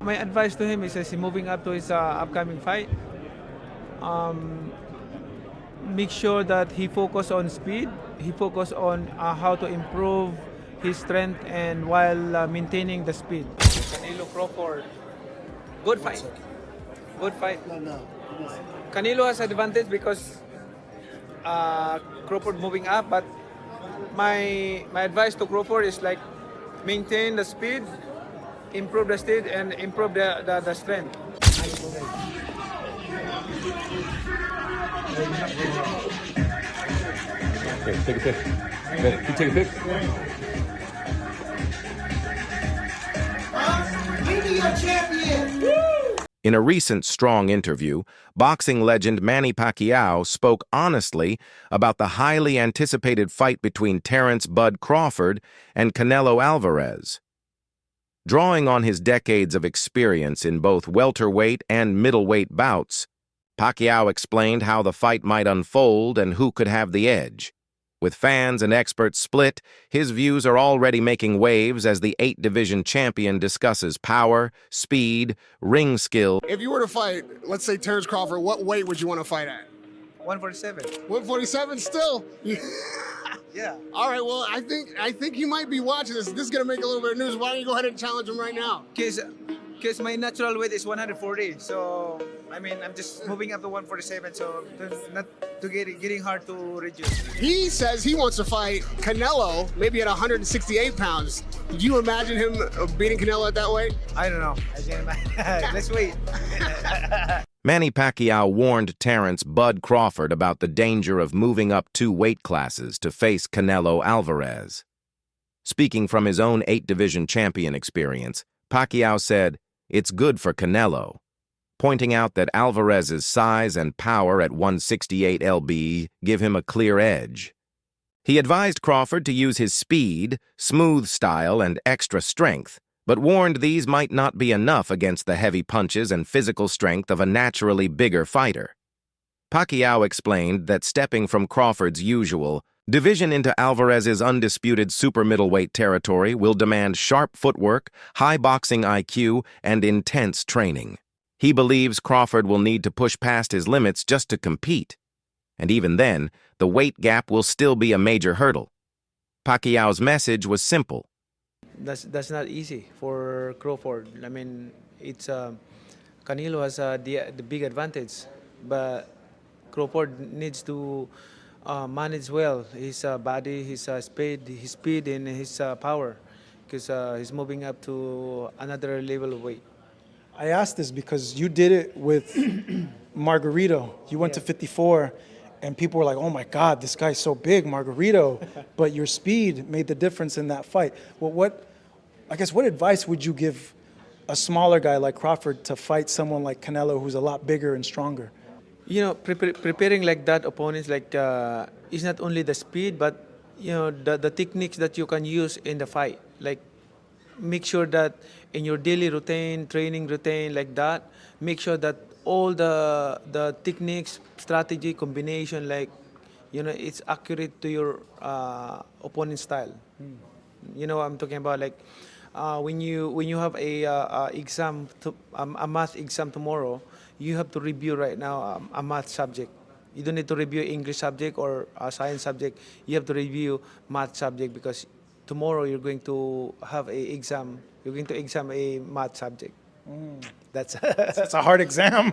my advice to him is as he's moving up to his upcoming fight, make sure that he focus on speed. He focus on how to improve his strength and while maintaining the speed. Canelo Crawford, good fight. Good fight. No. Canelo has advantage because Crawford moving up, but my advice to Crawford is like maintain the speed, improve the speed, and improve the strength. Okay, take a pic. You take a pic. In a recent Strong interview, boxing legend Manny Pacquiao spoke honestly about the highly anticipated fight between Terence "Bud" Crawford and Canelo Alvarez. Drawing on his decades of experience in both welterweight and middleweight bouts, Pacquiao explained how the fight might unfold and who could have the edge. With fans and experts split, his views are already making waves as the 8-division champion discusses power, speed, ring skill. If you were to fight, let's say Terence Crawford, what weight would you want to fight at? 147. 147 still? Yeah. All right, well, I think you might be watching this. This is going to make a little bit of news. Why don't you go ahead and challenge him right now? Because my natural weight is 140, so I mean I'm just moving up to 147, so it's not to getting hard to reduce. He says he wants to fight Canelo maybe at 168 pounds. Did you imagine him beating Canelo at that weight? I don't know. Let's wait. Manny Pacquiao warned Terence "Bud" Crawford about the danger of moving up 2 weight classes to face Canelo Alvarez. Speaking from his own 8-division champion experience, Pacquiao said, "It's good for Canelo," pointing out that Alvarez's size and power at 168 lb give him a clear edge. He advised Crawford to use his speed, smooth style, and extra strength, but warned these might not be enough against the heavy punches and physical strength of a naturally bigger fighter. Pacquiao explained that stepping from Crawford's usual division into Alvarez's undisputed super middleweight territory will demand sharp footwork, high boxing IQ, and intense training. He believes Crawford will need to push past his limits just to compete. And even then, the weight gap will still be a major hurdle. Pacquiao's message was simple. That's not easy for Crawford. I mean, it's Canelo has the big advantage, but Crawford needs to manage well his body, his speed, and his power, because he's moving up to another level of weight. I asked this because you did it with Margarito. You went to 54, and people were like, "Oh my God, this guy's so big, Margarito!" But your speed made the difference in that fight. Well, what advice would you give a smaller guy like Crawford to fight someone like Canelo, who's a lot bigger and stronger? You know, preparing like that opponents, like is not only the speed, but you know the techniques that you can use in the fight. Like make sure that in your daily routine, training routine, like that, make sure that all the techniques, strategy, combination, like you know, it's accurate to your opponent's style. You know what I'm talking about? Like when you have a exam, a math exam tomorrow, you have to review right now a math subject. You don't need to review English subject or a science subject. You have to review math subject because tomorrow you're going to have a exam. You're going to exam a math subject. That's a hard exam.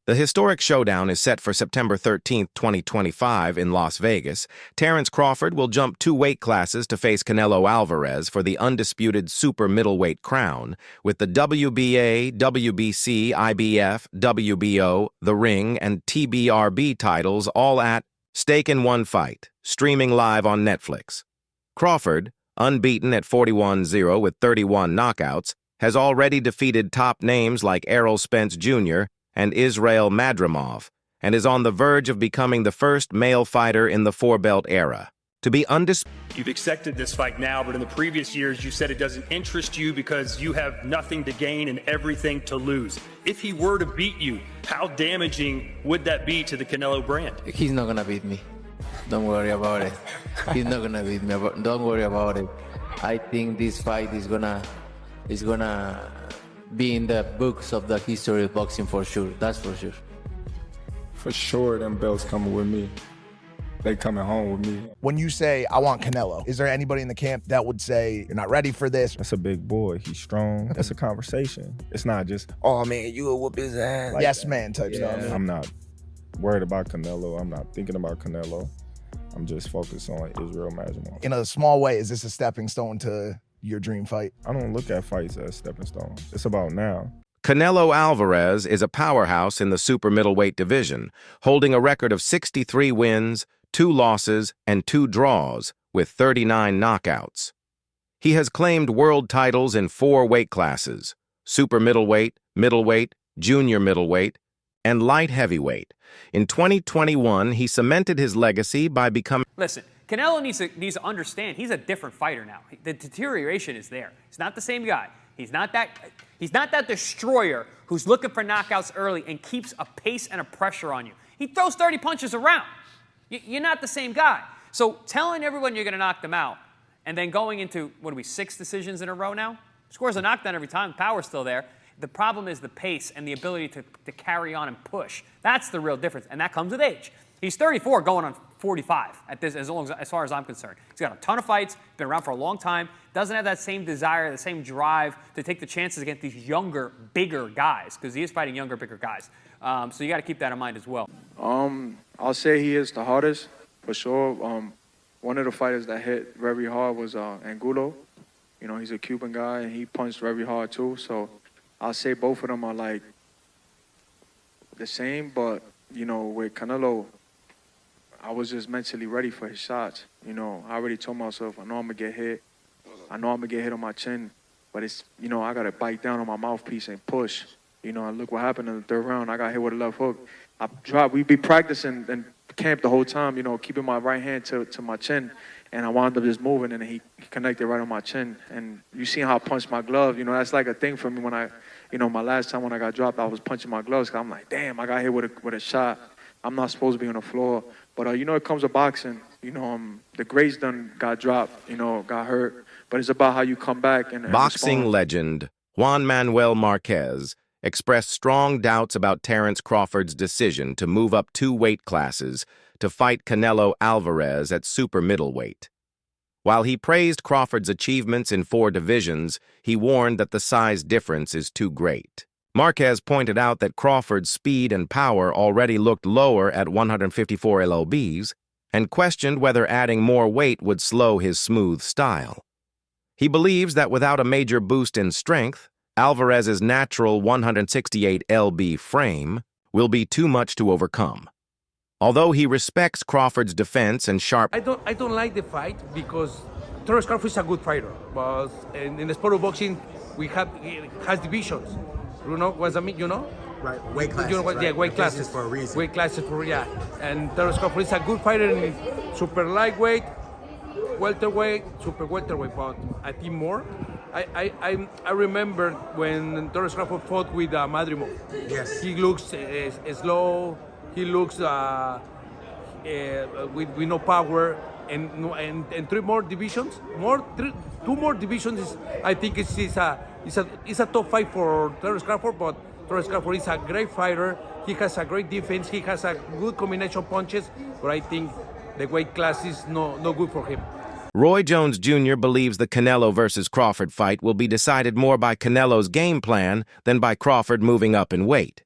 The historic showdown is set for September 13, 2025 in Las Vegas. Terence Crawford will jump 2 weight classes to face Canelo Alvarez for the undisputed super middleweight crown, with the WBA, WBC, IBF, WBO, The Ring, and TBRB titles all at stake in one fight, streaming live on Netflix. Crawford, unbeaten at 41-0 with 31 knockouts, has already defeated top names like Errol Spence Jr. and Israel Madrimov, and is on the verge of becoming the first male fighter in the 4-belt era. To be undisputed. You've accepted this fight now, but in the previous years, you said it doesn't interest you because you have nothing to gain and everything to lose. If he were to beat you, how damaging would that be to the Canelo brand? He's not gonna beat me. Don't worry about it. He's not gonna beat me. Don't worry about it. I think this fight is gonna it's gonna be in the books of the history of boxing for sure. That's for sure. For sure, them belts coming with me. They coming home with me. When you say, I want Canelo, is there anybody in the camp that would say, you're not ready for this? That's a big boy. He's strong. That's a conversation. It's not just, oh man, you will whoop his ass. Like yes, that. man type stuff. I'm not worried about Canelo. I'm not thinking about Canelo. I'm just focused on Israel Majimov. In a small way, is this a stepping stone to your dream fight? I don't look at fights as stepping stones. It's about now. Canelo Alvarez is a powerhouse in the super middleweight division, holding a record of 63 wins, 2 losses, and 2 draws, with 39 knockouts. He has claimed world titles in 4 weight classes: super middleweight, middleweight, junior middleweight, and light heavyweight. In 2021, he cemented his legacy by becoming... Listen, Canelo needs to understand he's a different fighter now. The deterioration is there. He's not the same guy. He's not that destroyer who's looking for knockouts early and keeps a pace and a pressure on you. He throws 30 punches around. You're not the same guy. So telling everyone you're going to knock them out and then going into, 6 decisions in a row now? Scores a knockdown every time. Power's still there. The problem is the pace and the ability to carry on and push. That's the real difference, and that comes with age. He's 34 going on 45 as far as I'm concerned. He's got a ton of fights, been around for a long time, doesn't have that same desire, the same drive to take the chances against these younger, bigger guys, because he is fighting younger, bigger guys. So you got to keep that in mind as well. I'll say he is the hardest, for sure. One of the fighters that hit very hard was Angulo. You know, he's a Cuban guy, and he punched very hard too. So I'll say both of them are like the same, but, you know, with Canelo, I was just mentally ready for his shots. You know, I already told myself, I know I'm going to get hit. I know I'm going to get hit on my chin, but it's, you know, I got to bite down on my mouthpiece and push. You know, and look what happened in the 3rd round. I got hit with a left hook. We'd be practicing in camp the whole time, you know, keeping my right hand to my chin, and I wound up just moving, and he connected right on my chin. And you see how I punched my glove. You know, that's like a thing for me when my last time when I got dropped, I was punching my gloves. 'Cause I'm like, damn, I got hit with a shot. I'm not supposed to be on the floor. But, you know, it comes to boxing. You know, the greats done got dropped, you know, got hurt. But it's about how you come back and Boxing respond. legend Juan Manuel Marquez expressed strong doubts about Terence Crawford's decision to move up 2 weight classes to fight Canelo Alvarez at super middleweight. While he praised Crawford's achievements in 4 divisions, he warned that the size difference is too great. Marquez pointed out that Crawford's speed and power already looked lower at 154 lbs and questioned whether adding more weight would slow his smooth style. He believes that without a major boost in strength, Alvarez's natural 168 lb frame will be too much to overcome. Although he respects Crawford's defense and sharp... I don't like the fight because Terence Crawford is a good fighter, but in the sport of boxing, it has divisions. You know what I mean? You know? Right, weight classes. You know what? Right? Yeah, weight classes for a reason. Weight classes for yeah. And Terence Crawford is a good fighter in super lightweight, welterweight, super welterweight, but I think more. I remember when Terence Crawford fought with Madrimov. Yes. He looks slow. He looks with no power. And 3 more divisions, 2 more divisions. I think it's a top fight for Terence Crawford, but Terence Crawford is a great fighter. He has a great defense. He has a good combination punches, but I think the weight class is no good for him. Roy Jones Jr. believes the Canelo versus Crawford fight will be decided more by Canelo's game plan than by Crawford moving up in weight.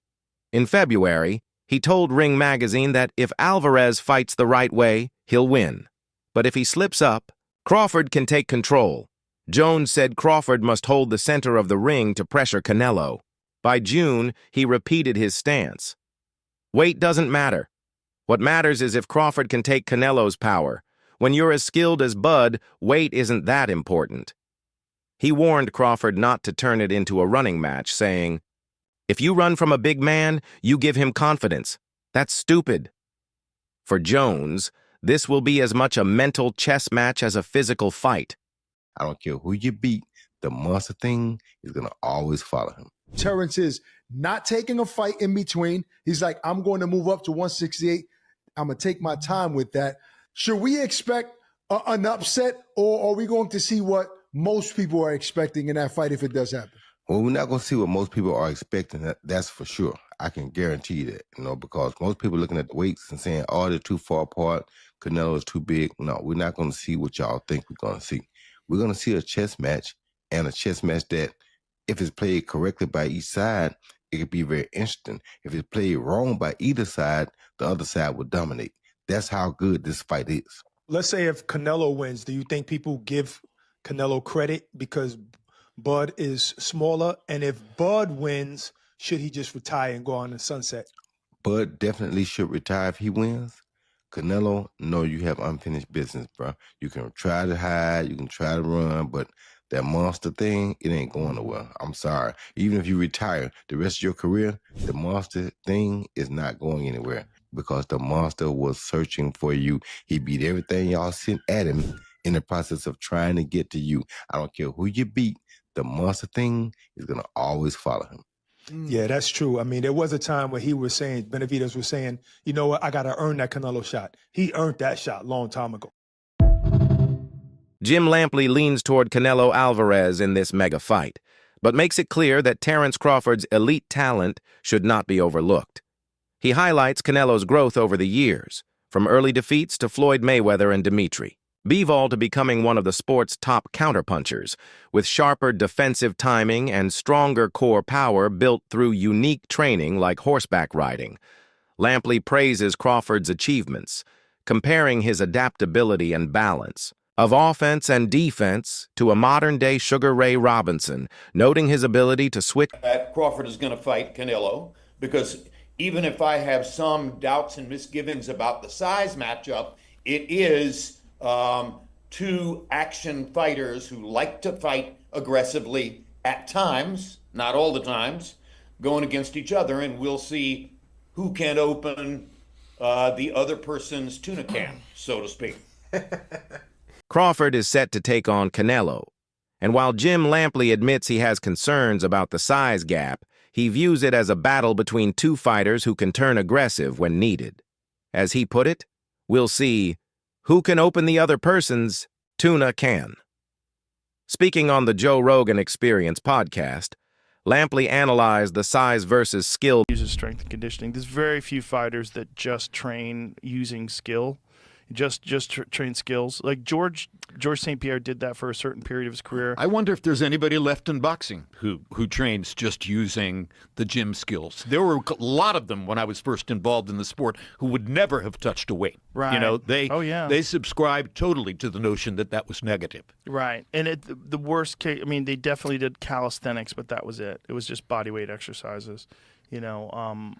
In February, he told Ring magazine that if Alvarez fights the right way, he'll win. But if he slips up, Crawford can take control. Jones said Crawford must hold the center of the ring to pressure Canelo. By June, he repeated his stance. Weight doesn't matter. What matters is if Crawford can take Canelo's power. When you're as skilled as Bud, weight isn't that important. He warned Crawford not to turn it into a running match, saying, "If you run from a big man, you give him confidence. That's stupid." For Jones, this will be as much a mental chess match as a physical fight. I don't care who you beat, the monster thing is going to always follow him. Terence is not taking a fight in between. He's like, I'm going to move up to 168. I'm going to take my time with that. Should we expect an upset, or are we going to see what most people are expecting in that fight if it does happen? Well, we're not going to see what most people are expecting. That's for sure. I can guarantee that, because most people looking at the weights and saying, oh, they're too far apart. Canelo is too big. No, we're not going to see what y'all think we're going to see. We're going to see a chess match, and a chess match that, if it's played correctly by each side, it could be very interesting. If it's played wrong by either side, the other side will dominate. That's how good this fight is. Let's say if Canelo wins, do you think people give Canelo credit because Bud is smaller? And if Bud wins, should he just retire and go on the sunset? Bud definitely should retire if he wins. Canelo, no, you have unfinished business, bro. You can try to hide, you can try to run, but that monster thing, it ain't going nowhere. I'm sorry. Even if you retire the rest of your career, the monster thing is not going anywhere because the monster was searching for you. He beat everything y'all sent at him in the process of trying to get to you. I don't care who you beat, the monster thing is going to always follow him. Yeah, that's true. I mean, there was a time where he was saying, Benavidez was saying, you know what, I got to earn that Canelo shot. He earned that shot long time ago. Jim Lampley leans toward Canelo Alvarez in this mega fight, but makes it clear that Terence Crawford's elite talent should not be overlooked. He highlights Canelo's growth over the years, from early defeats to Floyd Mayweather and Dimitri, Bivol to becoming one of the sport's top counterpunchers, with sharper defensive timing and stronger core power built through unique training like horseback riding. Lampley praises Crawford's achievements, comparing his adaptability and balance of offense and defense to a modern-day Sugar Ray Robinson, noting his ability to switch. Crawford is going to fight Canelo because even if I have some doubts and misgivings about the size matchup, it is two action fighters who like to fight aggressively at times, not all the times, going against each other, and we'll see who can open the other person's tuna can, so to speak. Crawford is set to take on Canelo, and while Jim Lampley admits he has concerns about the size gap, he views it as a battle between two fighters who can turn aggressive when needed. As he put it, we'll see who can open the other person's tuna can. Speaking on the Joe Rogan Experience podcast, Lampley analyzed the size versus skill. Uses strength and conditioning. There's very few fighters that just train using skill, train skills. Like George St. Pierre did that for a certain period of his career. I wonder if there's anybody left in boxing who trains just using the gym skills. There were a lot of them when I was first involved in the sport who would never have touched a weight. Right. You know, they subscribed totally to the notion that that was negative. Right. And the worst case, I mean, they definitely did calisthenics, but that was it. It was just body weight exercises, you know,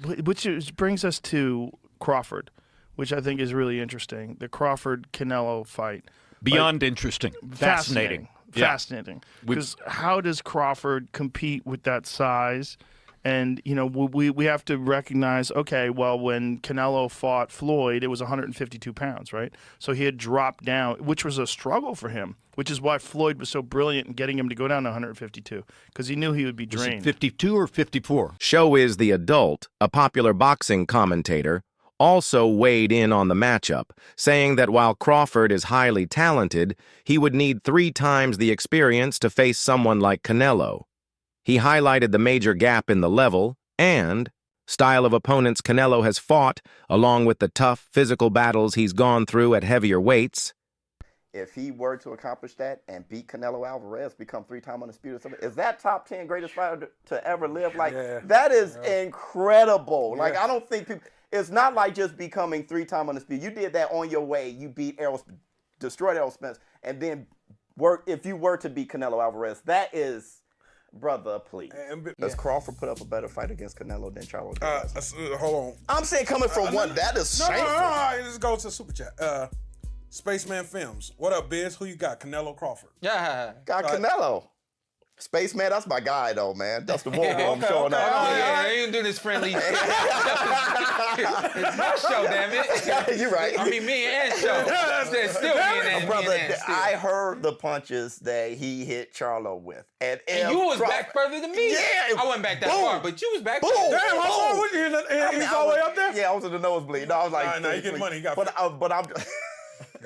which brings us to Crawford, which I think is really interesting. The Crawford-Canelo fight. Beyond interesting. Fascinating. Fascinating. Because how does Crawford compete with that size? And, you know, we have to recognize, okay, well, when Canelo fought Floyd, it was 152 pounds, right? So he had dropped down, which was a struggle for him, which is why Floyd was so brilliant in getting him to go down to 152, because he knew he would be drained. Was it 52 or 54? Show is the adult, a popular boxing commentator, also weighed in on the matchup, saying that while Crawford is highly talented, he would need 3 times the experience to face someone like Canelo. He highlighted the major gap in the level and style of opponents Canelo has fought, along with the tough physical battles he's gone through at heavier weights. If he were to accomplish that and beat Canelo Alvarez, become 3-time undisputed, is that top 10 greatest fighter to ever live? Like, that is incredible. Like, I don't think people... It's not like just becoming 3-time undisputed. You did that on your way. You beat destroyed Errol Spence, and then if you were to beat Canelo Alvarez, that is, brother, please. Does Crawford put up a better fight against Canelo than Charlo Davis? Hold on. I'm saying coming from one, that is shameful. No. Let's go to Super Chat. Spaceman Films. What up, Biz? Who you got? Canelo Crawford. Yeah. Got Canelo. Spaceman, that's my guy, though, man. That's the one I'm showing up. I ain't doing this friendly. It's my show, damn it. You're right. I mean, me and show. It's still me and brother, I heard the punches that he hit Charlo with. And you was back further than me. Yeah. I wasn't back that far, but you was back further. Damn, how far was you? He's all the way up there? Yeah, I was in the nosebleed. No, I was like... Nah, you get money. You got but I'm...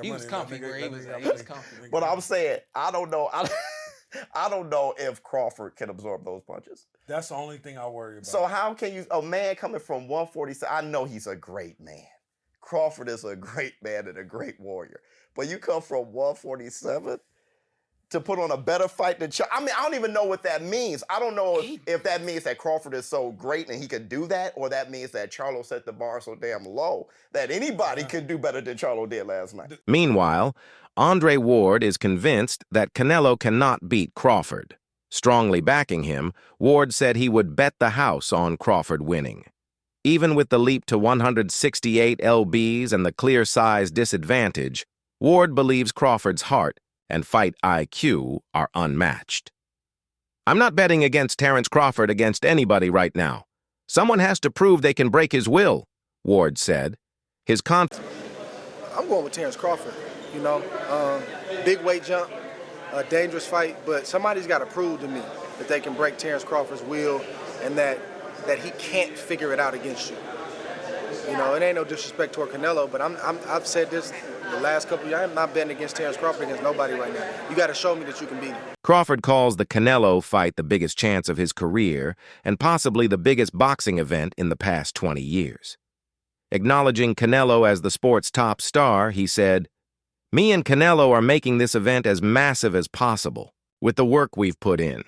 He was comfy where he was at. He was comfy. But I'm saying, I don't know. I don't know if Crawford can absorb those punches. That's the only thing I worry about. So how can you, a man coming from 147, I know he's a great man. Crawford is a great man and a great warrior. But you come from 147 to put on a better fight than I mean, I don't even know what that means. I don't know if that means that Crawford is so great and he could do that, or that means that Charlo set the bar so damn low that anybody could do better than Charlo did last night. Meanwhile, Andre Ward is convinced that Canelo cannot beat Crawford. Strongly backing him, Ward said he would bet the house on Crawford winning. Even with the leap to 168 lbs and the clear size disadvantage, Ward believes Crawford's heart and fight IQ are unmatched. I'm not betting against Terence Crawford against anybody right now. Someone has to prove they can break his will, Ward said. I'm going with Terence Crawford. You know, big weight jump, a dangerous fight, but somebody's got to prove to me that they can break Terence Crawford's will and that he can't figure it out against you. You know, it ain't no disrespect toward Canelo, but I've said this the last couple of years. I'm not betting against Terence Crawford against nobody right now. You got to show me that you can beat him. Crawford calls the Canelo fight the biggest chance of his career and possibly the biggest boxing event in the past 20 years. Acknowledging Canelo as the sport's top star, he said, "Me and Canelo are making this event as massive as possible with the work we've put in."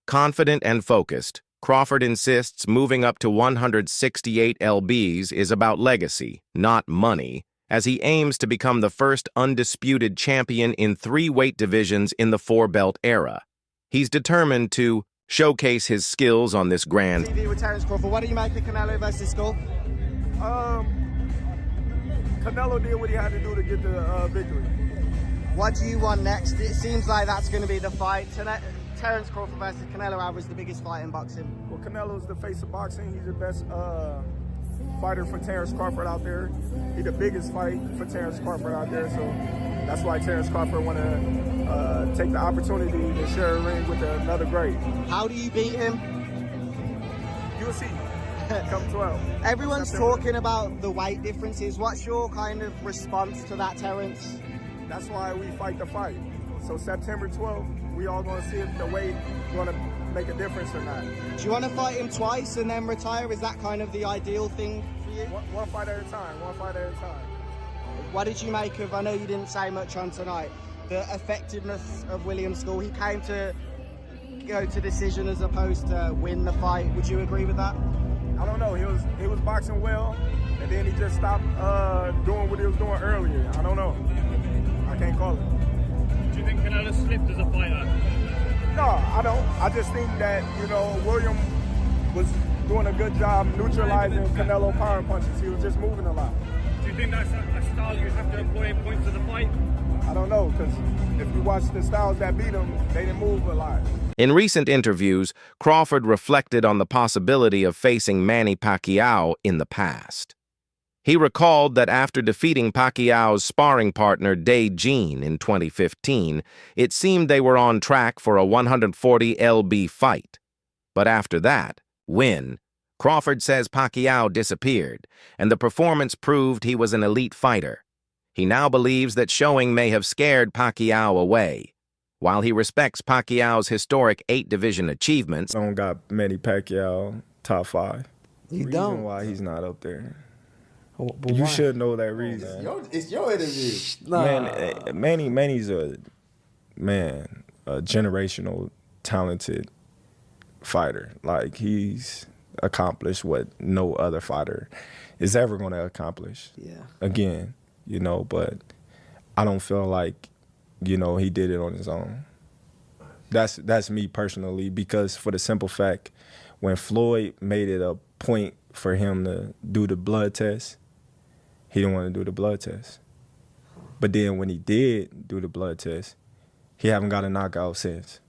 Confident and focused, Crawford insists moving up to 168 lbs is about legacy, not money, as he aims to become the first undisputed champion in 3 weight divisions in the 4-belt era. He's determined to showcase his skills on this grand. TV with Terence Crawford. What do you make of Canelo versus Skull? Canelo did what he had to do to get the victory. What do you want next? It seems like that's going to be the fight. Terence Crawford versus Canelo Alvarez, the biggest fight in boxing. Well, Canelo's the face of boxing. He's the best fighter for Terence Crawford out there. He's the biggest fight for Terence Crawford out there. So that's why Terence Crawford want to take the opportunity to share a ring with another great. How do you beat him? You'll see. Come 12. Everyone's talking about the weight differences. What's your kind of response to that, Terence? That's why we fight the fight. So September 12th, we all going to see if the weight going to make a difference or not. Do you want to fight him twice and then retire? Is that kind of the ideal thing for you? One fight at a time, one fight at a time. What did you make of, I know you didn't say much on tonight, the effectiveness of William Skull? He came to go to decision as opposed to win the fight. Would you agree with that? I don't know. He was boxing well, and then he just stopped doing what he was doing earlier. I don't know. I can't call it. Do you think Canelo slipped as a fighter? No, I don't. I just think that, William was doing a good job neutralizing Canelo power punches. He was just moving a lot. Do you think that's a style you have to employ in points of the fight? I don't know, because if you watch the styles that beat him, they didn't move a lot. In recent interviews, Crawford reflected on the possibility of facing Manny Pacquiao in the past. He recalled that after defeating Pacquiao's sparring partner Day Jean in 2015, it seemed they were on track for a 140 lb fight. But after that, Crawford says Pacquiao disappeared, and the performance proved he was an elite fighter. He now believes that showing may have scared Pacquiao away. While he respects Pacquiao's historic 8-division achievements, I don't got Manny Pacquiao top 5. You reason don't? why he's not up there. But You why? should know that reason. It's your interview. Man, Manny's a generational, talented fighter. Like, he's accomplished what no other fighter is ever going to accomplish. Yeah. Again, but I don't feel like, he did it on his own. That's me personally, because for the simple fact, when Floyd made it a point for him to do the blood test, he didn't want to do the blood test. But then when he did do the blood test, he haven't got a knockout since.